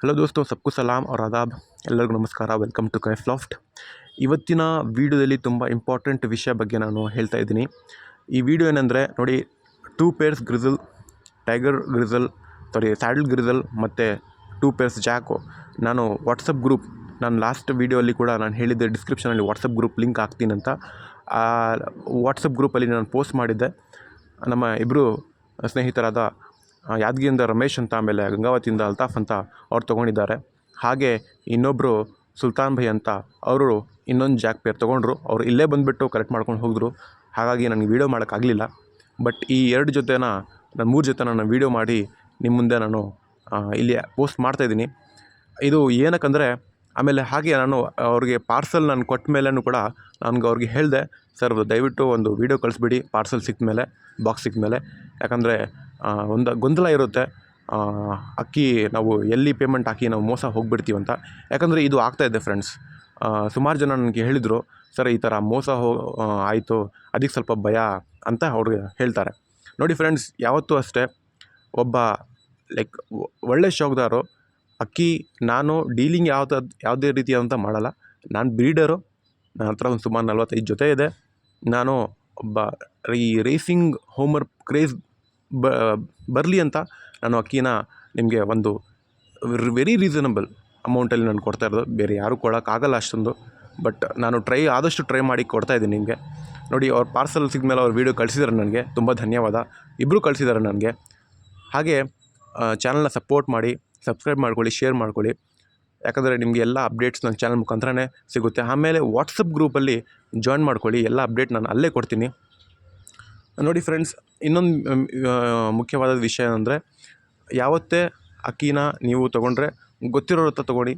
Hello ದೋಸ್ತೋ, ಸಬ್ಕು ಸಲಾಮ್ और ಆದಾಬ್. ಎಲ್ಲರಿಗೂ ನಮಸ್ಕಾರ. Welcome to Kaif Loft. ಇವತ್ತಿನ ವೀಡಿಯೋದಲ್ಲಿ ತುಂಬ ಇಂಪಾರ್ಟೆಂಟ್ ವಿಷಯ ಬಗ್ಗೆ ನಾನು ಹೇಳ್ತಾ ಇದ್ದೀನಿ. ಈ ವಿಡಿಯೋ ಏನಂದರೆ ನೋಡಿ, 2 ಪೇರ್ಸ್ ಗ್ರಿಸಲ್, ಟೈಗರ್ ಗ್ರಿಸಲ್, ಸ್ಯಾಡಲ್ ಗ್ರಿಸಲ್ ಮತ್ತು 2 ಪೇರ್ಸ್ ಜಾಕೋ. ನಾನು ವಾಟ್ಸಪ್ ಗ್ರೂಪ್, ನಾನು ಲಾಸ್ಟ್ ವೀಡಿಯೋಲ್ಲಿ ಕೂಡ ನಾನು ಹೇಳಿದ್ದೆ, ಡಿಸ್ಕ್ರಿಪ್ಷನಲ್ಲಿ ವಾಟ್ಸಪ್ ಗ್ರೂಪ್ ಲಿಂಕ್ ಹಾಕ್ತೀನಿ ಅಂತ. ಆ ವಾಟ್ಸಪ್ ಗ್ರೂಪಲ್ಲಿ ನಾನು ಪೋಸ್ಟ್ ಮಾಡಿದ್ದೆ. ನಮ್ಮ ಇಬ್ಬರು ಸ್ನೇಹಿತರಾದ ಯಾದಗಿರಿಯಿಂದ ರಮೇಶ್ ಅಂತ, ಆಮೇಲೆ ಗಂಗಾವತಿಯಿಂದ ಅಲ್ತಾಫ್ ಅಂತ ಅವ್ರು ತೊಗೊಂಡಿದ್ದಾರೆ. ಹಾಗೆ ಇನ್ನೊಬ್ಬರು ಸುಲ್ತಾನ್ ಭೈ ಅಂತ, ಅವರು ಇನ್ನೊಂದು ಜಾಕ್ ಪೇರ್ ತೊಗೊಂಡ್ರು. ಅವರು ಇಲ್ಲೇ ಬಂದುಬಿಟ್ಟು ಕಲೆಕ್ಟ್ ಮಾಡ್ಕೊಂಡು ಹೋದರು. ಹಾಗಾಗಿ ನನಗೆ ವೀಡಿಯೋ ಮಾಡೋಕ್ಕಾಗಲಿಲ್ಲ. ಬಟ್ ಈ 2 ಜೊತೆನ ನಾನು 3 ಜೊತೆ ನಾನು ವೀಡಿಯೋ ಮಾಡಿ ನಿಮ್ಮ ಮುಂದೆ ನಾನು ಇಲ್ಲಿ ಪೋಸ್ಟ್ ಮಾಡ್ತಾಯಿದ್ದೀನಿ. ಇದು ಏನಕ್ಕಂದರೆ, ಆಮೇಲೆ ಹಾಗೆ ನಾನು ಅವ್ರಿಗೆ ಪಾರ್ಸಲ್ ನಾನು ಕೊಟ್ಟ ಮೇಲೂ ಕೂಡ ಅವ್ರಿಗೆ ಹೇಳಿದೆ, ಸರ್ ದಯವಿಟ್ಟು ಒಂದು ವೀಡಿಯೋ ಕಳಿಸ್ಬಿಡಿ ಪಾರ್ಸಲ್ ಸಿಕ್ಕ ಮೇಲೆ, ಬಾಕ್ಸ್ ಸಿಕ್ಕ ಮೇಲೆ. ಯಾಕಂದರೆ ಒಂದು ಗೊಂದಲ ಇರುತ್ತೆ, ಅಕ್ಕಿ ನಾವು ಎಲ್ಲಿ ಪೇಮೆಂಟ್ ಹಾಕಿ ನಾವು ಮೋಸ ಹೋಗಿಬಿಡ್ತೀವಂತ. ಯಾಕಂದರೆ ಇದು ಆಗ್ತಾಯಿದೆ ಫ್ರೆಂಡ್ಸ್. ಸುಮಾರು ಜನ ನನಗೆ ಹೇಳಿದರು, ಸರ್ ಈ ಥರ ಮೋಸ ಆಯಿತು, ಅದಕ್ಕೆ ಸ್ವಲ್ಪ ಭಯ ಅಂತ ಅವ್ರಿಗೆ ಹೇಳ್ತಾರೆ. ನೋಡಿ ಫ್ರೆಂಡ್ಸ್, ಯಾವತ್ತೂ ಅಷ್ಟೇ ಒಬ್ಬ ಒಳ್ಳೆ ಶೌಕ್ದಾರು ಅಕ್ಕಿ, ನಾನು ಡೀಲಿಂಗ್ ಯಾವುದೇ ರೀತಿಯಾದಂಥ ಮಾಡಲ್ಲ. ನಾನು ಬ್ರೀಡರು, ನನ್ನ ಹತ್ರ ಒಂದು ಸುಮಾರು 45 ಜೊತೆ ಇದೆ. ನಾನು ಒಬ್ಬ ಈ ರೇಸಿಂಗ್ ಹೋಮರ್ ಕ್ರೇಜ್ ಬರಲಿ ಅಂತ ನಾನು ಅಕ್ಕಿನ ನಿಮಗೆ ಒಂದು ವೆರಿ ರೀಸನಬಲ್ ಅಮೌಂಟಲ್ಲಿ ನಾನು ಕೊಡ್ತಾ ಇರೋದು. ಬೇರೆ ಯಾರೂ ಕೊಡೋಕ್ಕಾಗಲ್ಲ ಅಷ್ಟೊಂದು. ಬಟ್ ನಾನು ಆದಷ್ಟು ಟ್ರೈ ಮಾಡಿ ಕೊಡ್ತಾಯಿದ್ದೀನಿ ನಿಮಗೆ. ನೋಡಿ, ಅವ್ರ ಪಾರ್ಸಲ್ ಸಿಕ್ಕ ಮೇಲೆ ಅವ್ರು ವೀಡಿಯೋ ಕಳಿಸಿದ್ದಾರೆ ನನಗೆ, ತುಂಬ ಧನ್ಯವಾದ. ಇಬ್ಬರು ಕಳಿಸಿದ್ದಾರೆ ನನಗೆ. ಹಾಗೆ ಚಾನಲ್ನ ಸಪೋರ್ಟ್ ಮಾಡಿ, ಸಬ್ಸ್ಕ್ರೈಬ್ ಮಾಡ್ಕೊಳ್ಳಿ, ಶೇರ್ ಮಾಡ್ಕೊಳ್ಳಿ. ಯಾಕಂದರೆ ನಿಮಗೆ ಎಲ್ಲ ಅಪ್ಡೇಟ್ಸ್ ನನ್ನ ಚಾನಲ್ ಮುಖಾಂತರನೇ ಸಿಗುತ್ತೆ. ಆಮೇಲೆ ವಾಟ್ಸಪ್ ಗ್ರೂಪಲ್ಲಿ ಜಾಯ್ನ್ ಮಾಡ್ಕೊಳ್ಳಿ, ಎಲ್ಲ ಅಪ್ಡೇಟ್ ನಾನು ಅಲ್ಲೇ ಕೊಡ್ತೀನಿ. ನೋಡಿ ಫ್ರೆಂಡ್ಸ್, ಇನ್ನೊಂದು ಮುಖ್ಯವಾದ ವಿಷಯ ಏನಂದರೆ, ಯಾವತ್ತೇ ಅಕ್ಕಿನ ನೀವು ತೊಗೊಂಡ್ರೆ ಗೊತ್ತಿರೋರ ಹತ್ರ ತೊಗೊಳ್ಳಿ.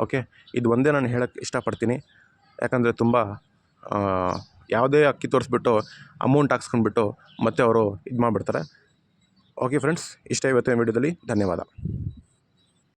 ಓಕೆ, ಇದು ಒಂದೇ ನಾನು ಹೇಳೋಕ್ಕೆ ಇಷ್ಟಪಡ್ತೀನಿ. ಯಾಕಂದರೆ ತುಂಬ ಯಾವುದೇ ಅಕ್ಕಿ ತೋರಿಸ್ಬಿಟ್ಟು ಅಮೌಂಟ್ ಹಾಕ್ಸ್ಕೊಂಡ್ಬಿಟ್ಟು ಮತ್ತೆ ಅವರು ಇದು ಮಾಡಿಬಿಡ್ತಾರೆ. ಓಕೆ ಫ್ರೆಂಡ್ಸ್, ಇಷ್ಟ ಇವತ್ತಿನ ವೀಡಿಯೋದಲ್ಲಿ. ಧನ್ಯವಾದ.